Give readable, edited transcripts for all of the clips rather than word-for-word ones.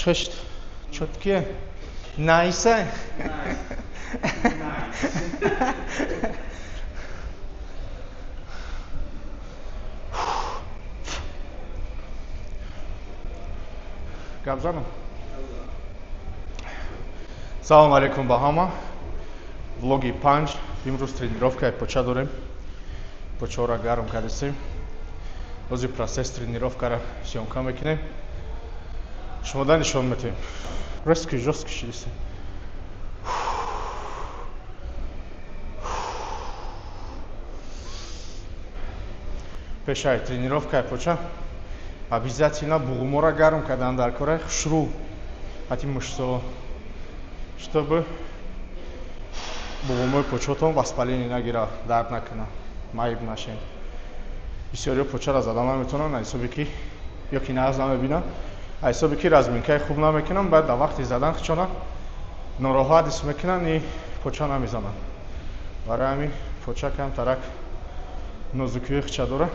Чёшт, чёткие. Найса. Габжаном. Салам алейкум бахама. Влоги 5. Имрус тренировка почадорем. Почора гарм кадесим. Рози процесс тренировкара съемка мекунем. Шумода нишон метем. Резкий, жесткий шидисе. Пешай тренировка поча. Обязательно бугумора гарм кадан дар кора шру. Атим мышцо. Чтобы бугумой почотон воспаление нагира, дард накуна. Майб нашен. Бисёриё почара задама метонан, айсобики ёки наз намебинан. Айсобики разминкаи хуб намекунан, баъд дар вақти задан хичона нороҳат ҳис мекунан и поча намезанан. Барои ҳамин поча камтарак нозукии хича дора.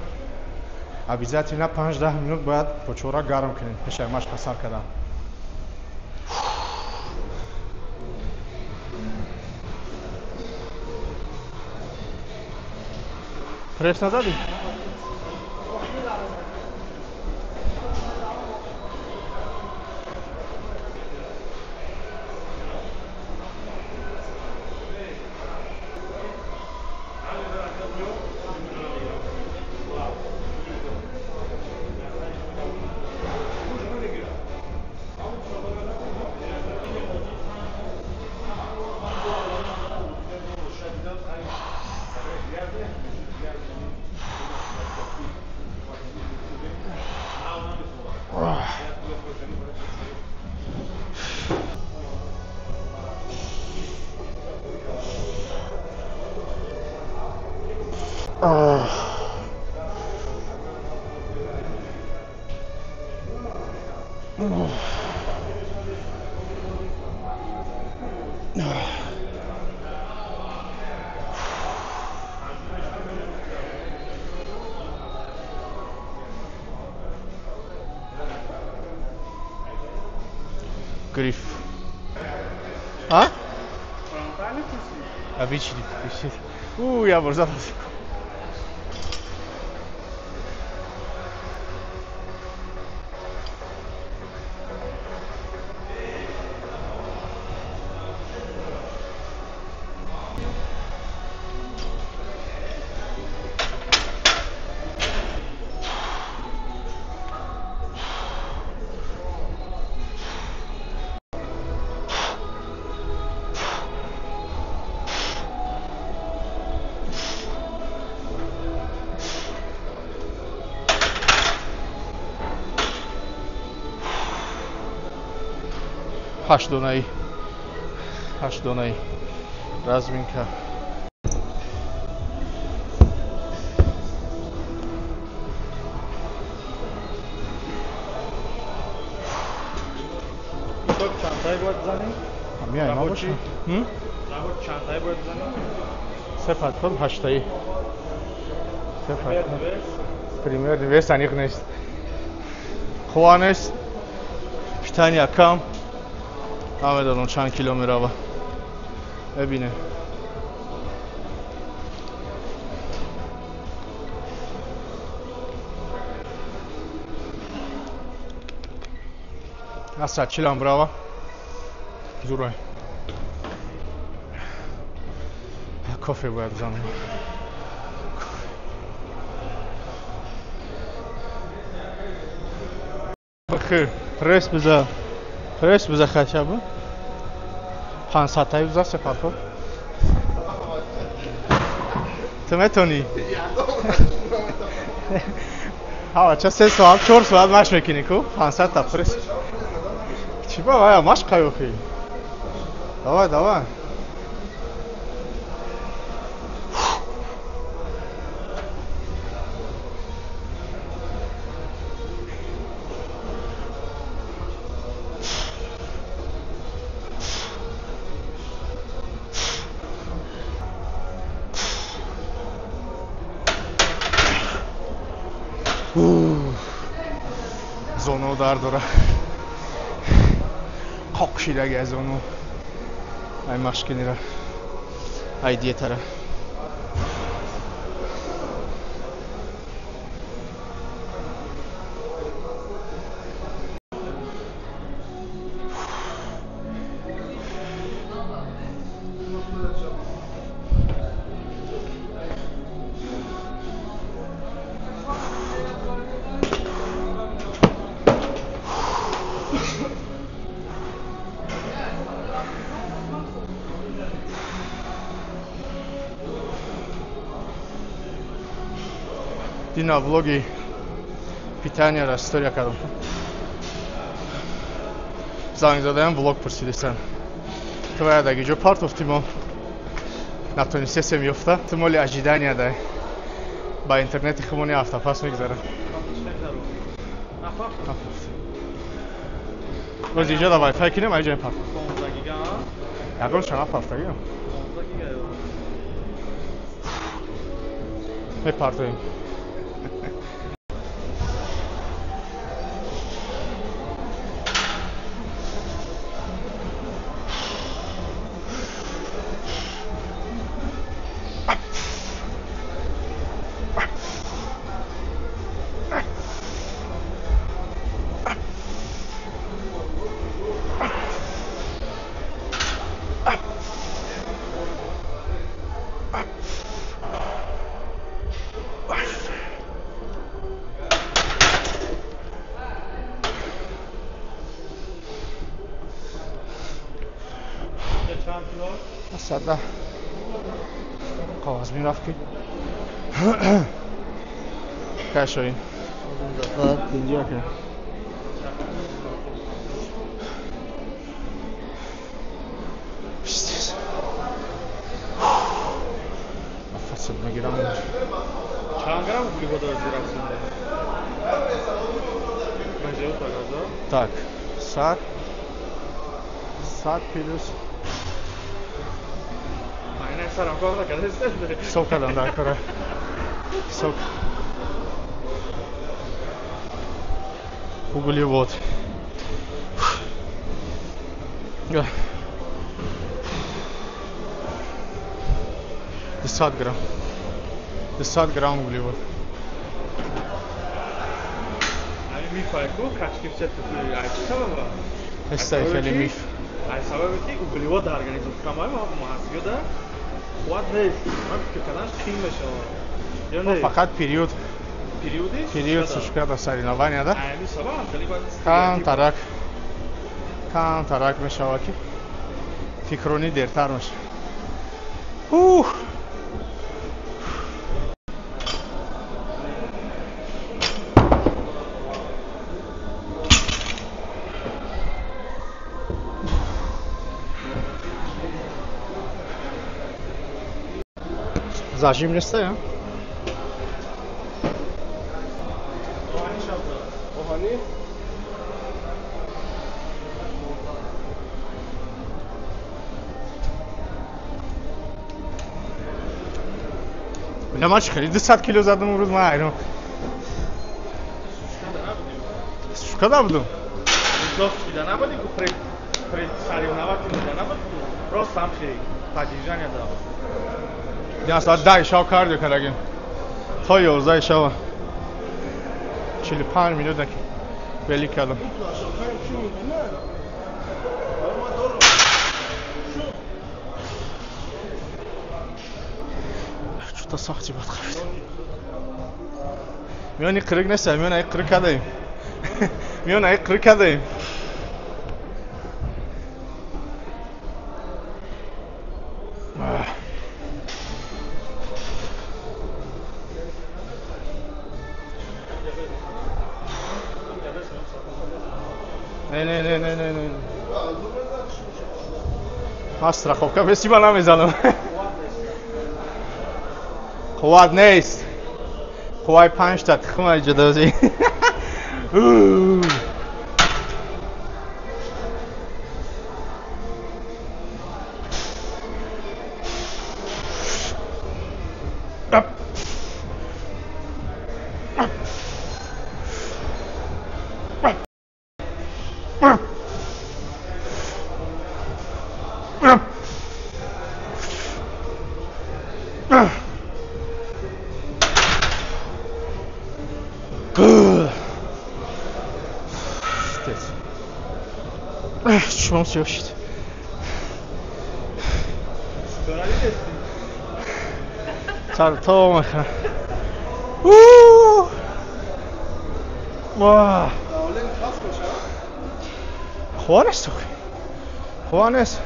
Обязательно 5-10 минут бояд почора гарм кунем пешай машқа сар кардан. Пресс назади? Гриф. А? Обычный. Я обожаю. Hashdonayi razminka. Çok çantayı باید بزنیم؟ میای ما باشیم زبور چانتایی باید بزنیم؟ صفت کن هشتایی پریمیر دویست انیق نیست خواه نیست питание кам ҳамедонон чанд кило мерава бибине асад чилам брава зурай кофе бояд занам бахир пресс биза хотя бы 500 биза сепархо ты метони ҳава ча 3 соат 4 соат маш мекини ку 500 та пресс чи бава маш қайохи давай зону дар дора қоқшидаги аз ону ай машкинира ай диетара Дина влоги питания ра история кардам. Занг задаям влог пурсидистан. Това да ги ҷо партофтимо натонистесем ёфта. Тимоли аҷидания да ба интернети хумони автопас мегзарам. Роз иҷо да вайфай кинем аҷоим парт. Ягон шама партагиам. Мепартоим. Сада қағаз мерафки кашоин инҷа ка фасад мегирам чанд грамм углеводород рафтинда мажеу тагаза так 100 плюс сарам кора кардем хисоб кардам дар кора хисоб углевод 10 грамм углевод. мифайку кашкивчет айчтава эстай хели миф ай сабаби ки углевод дар организм камай муҳассиёда қувват нест ман фикр кардам қин мешавад ё не фақат период периоди сушкада соревнованияда ами сабаб хеле бад кам тарак мешавад ки фикрони дертар мешавад Зажим неста, я? Охани? Бля, мальчик, 200 кило задам урӯз ман айрон. Шукада будум? Зофида набуди ку пред соревновати муда набуд. Просто ҳамчи поддержание дам. Я саат 10 шав кардио кардагим. То 11 шава. 45 минут даки вели кардам. Чута сахти бад хафид. Миёни қирик неста, миёни ай қирик кардаим. Миёни ай қирик кардаим. Не. Аз страховка без сиба намезанам. Қувват нест. Қувваи 5 та тухмай ҷудози. شما چی باشید؟ سر تو میخوام واه خوانست تو خوانست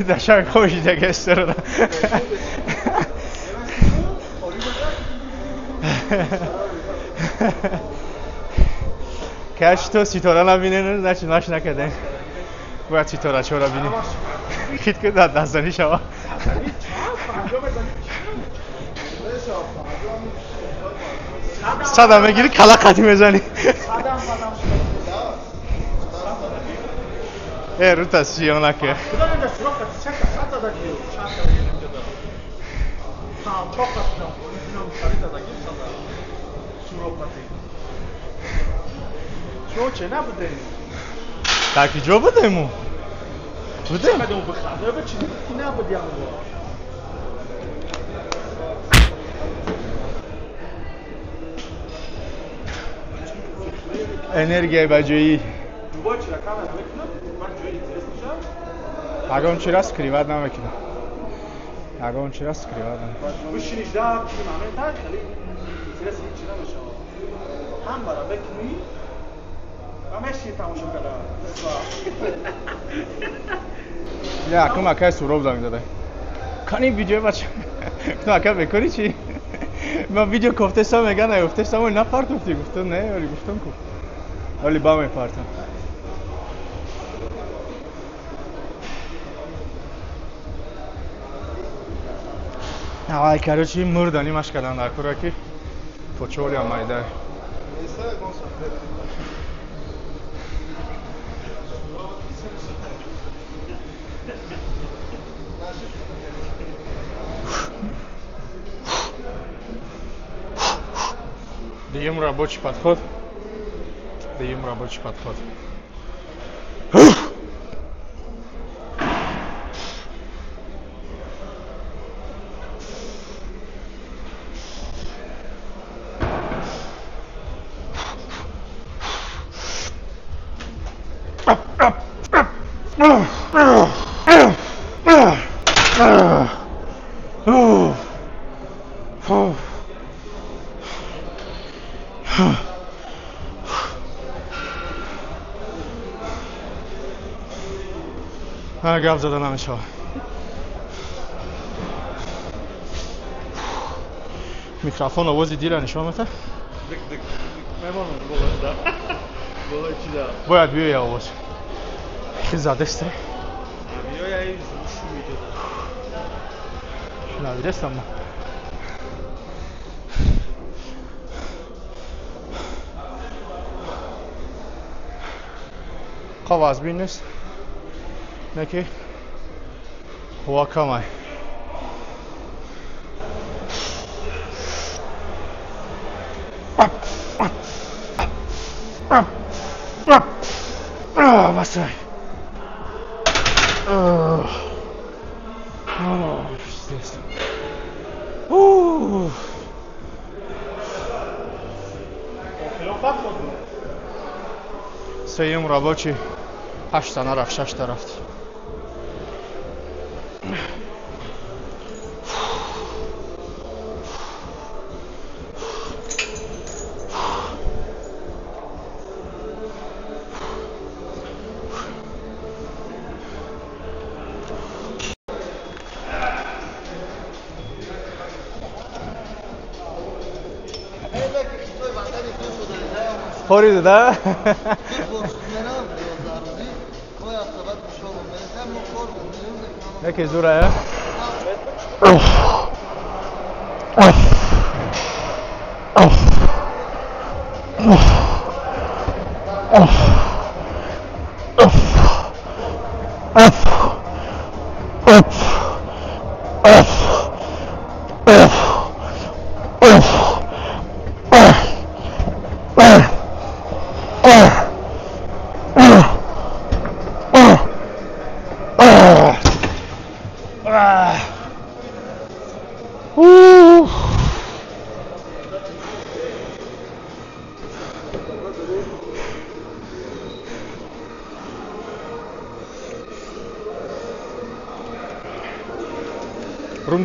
داشتم خوشی دیگه استرده کاش تو ستاره نبینه نش نکرده باید ستاره چورا بینی خیلی که دستانی شما صدم میگیری کلا قطی میزنی رو تصویه نکه شما چه نبوده؟ تاکی جو بودیم او بودیم؟ چقدر اون بخواه به چیزی که نبودیم انرژی بجایی دوباره چرا کامل بکنم؟ من جایی تست میشم؟ اگه چی راست کریواد نمیکنم اگه چی راست کریواد نمیکنم بشینیش در چیزی معمولی تر خیلی تست چی نمیشه هم برای بکنی همشی تماشا کنم نه اکنون اکای سوراب زنگ داده کانی ویدیو بچه تو اکا بکنی چی؟ من ویدیو کفتستم میگه نه کفتستم نه پارت گفتی گفتم نه ولی گفتم کو ولی با من پارتم اول کاروچی مردانی ماش کردن در کوراکی پوچولی هم مایده Даем рабочий подход. Даем рабочий подход. گاف زدن همیشه میکروفون آوازی دیره نشون میده باید بیایی آواز خیلی زده است نبیدستم من خواه از بین نیست نکی هوا کمه بس سیم رابطی 8 تا نرفت 6 تا رفت خوری ده یکی زوره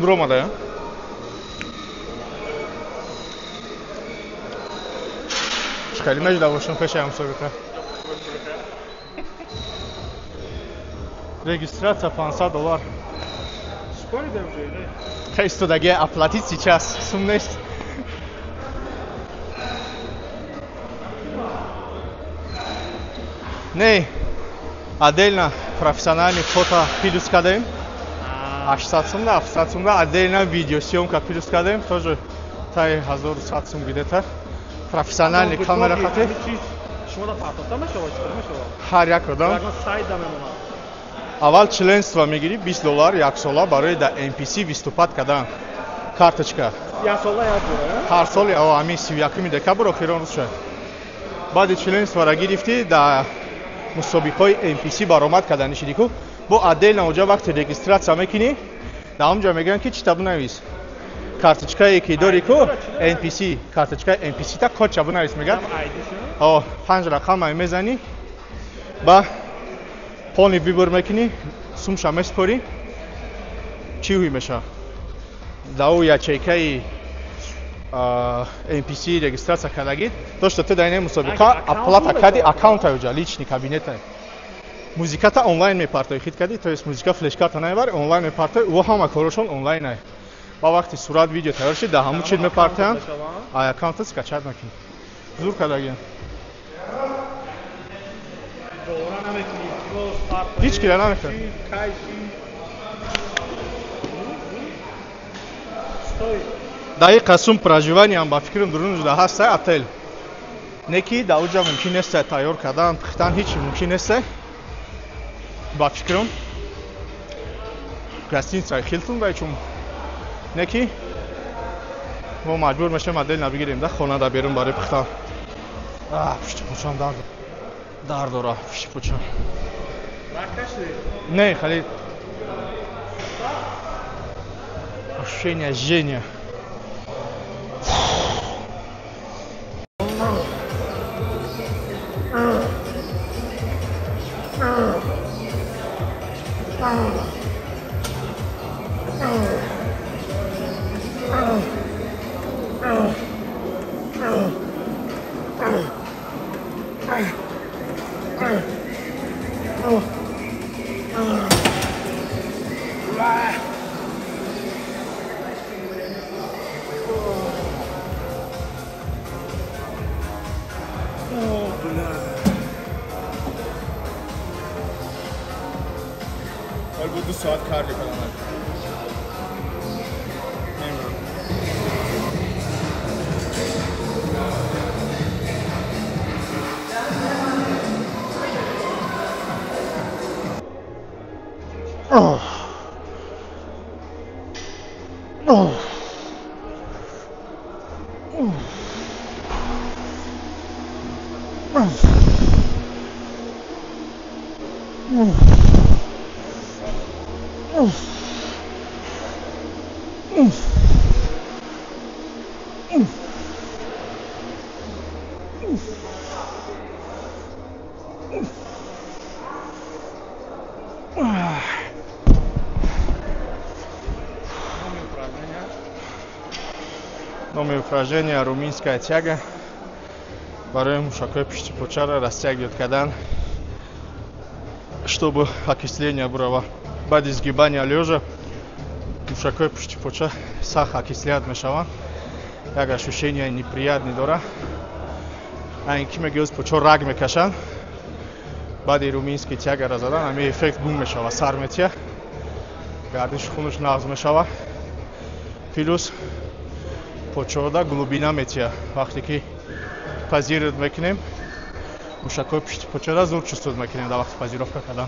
берун дур омада خیلی نجده باشم پشه مسابقه регистрация $500 Сколько там же, да? Истодagi оплатить сейчас сум нест не отдельно профессиональный фото плюс кадаем 800 сум да 700 сум да отдельно видеосъемка плюс кадаем тоже тай 1100 сум где-то профессиональный камера хати شما دا پاتوتا میشود چطور میشود؟ هر یک کدام یک سایت دام میمونه اول членство میگیری $20 یک ساله برای در MPC выступать کردن карточка یک ساله یک دوره هر سال همین 31 دکبر آخرین روز شد بعد членство را گرفتی در مسابقه MPC برآمد کردن شدی کو با отдельно اونجا وقت رجیستراسیون میکنی در اونجا میگن که چی تا بنویس карточкае ки дори ку NPC карточкаи NPC та код ча бинавис мегӯяд о 5 рақама мезани ба полный выбор мекунӣ сумша меспорӣ чӣ ҳуй меша дау ячейкаи NPC регистрация кардагид дошта ту дар ин мусобиқа оплата карди аккаунта уҷа лични кабинета музиката онлайн мепартои хит карди то есть музика флешкарта намебари онлайн мепартои ва ҳама корошон онлайн ай با وقتی صورت ویدیو تیار شد ده همون چیز میپرتن آیا اکانت اسکچر نکنید زور کردگیم هیچ کلی نمیکنه دایی قسم پراجوانی هم با فکرم درون جدا هسته اتل نکی دا اوجا ممکن است تیار کردن پختن هیچ ممکن است با فکرم گستینسای خیلتون باید چون نکی ما مجبور میشیم مدل نبگیریم ده خانه در بیرون برای پختن پشت پوچم درد داره پشت پوچم نه خیلی ощущение жжения Albo 2 saat kar yapalım. Новое упражнение румынская тяга. Барем шагой пишите почара растягивать кадан, чтобы окисление было. بعد изгибания лежа шагой пишите почара сах окисляет мешава. Як ощущение неприятный дора. А инки мегиос почар раг мекашан. بعد румынский тяга разадан, ами эффект бум мешава сар метия. Гардиш хунуш нағз мешава. Плюс почода глубина метия. Вақти ки позировать мекунем, мушакой пишите почода зур чувствовать мекунем, да вақти позировка кадан.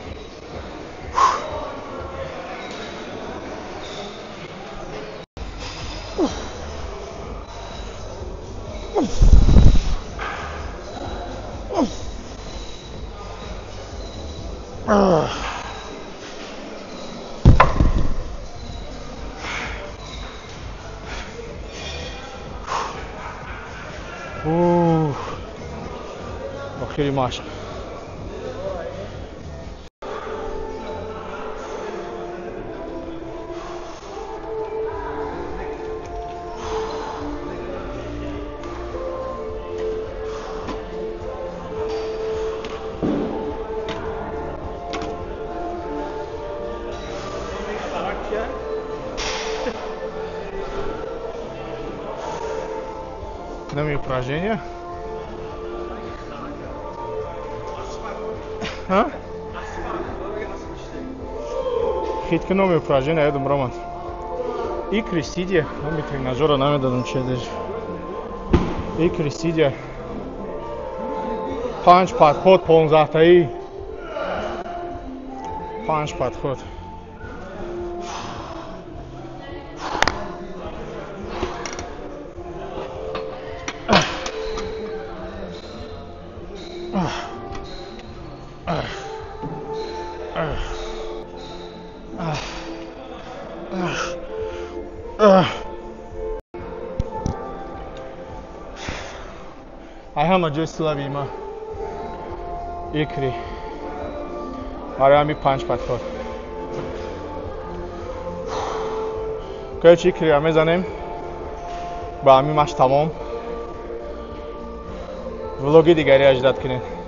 Охери Маша. Хитнем упражнение. Хиткином упражнение, я думаю, Роман. Икры сидя, мы тренажера нами дадим чедешь. Икры сидя. Панч подход, полнзахтаи. Панч подход. Ayağıma göstereyim. İkri. Araya punch patlar. Gerçi ikri میزنیم. با همین مش تمام. ولاگ دیگری اجرا کنید.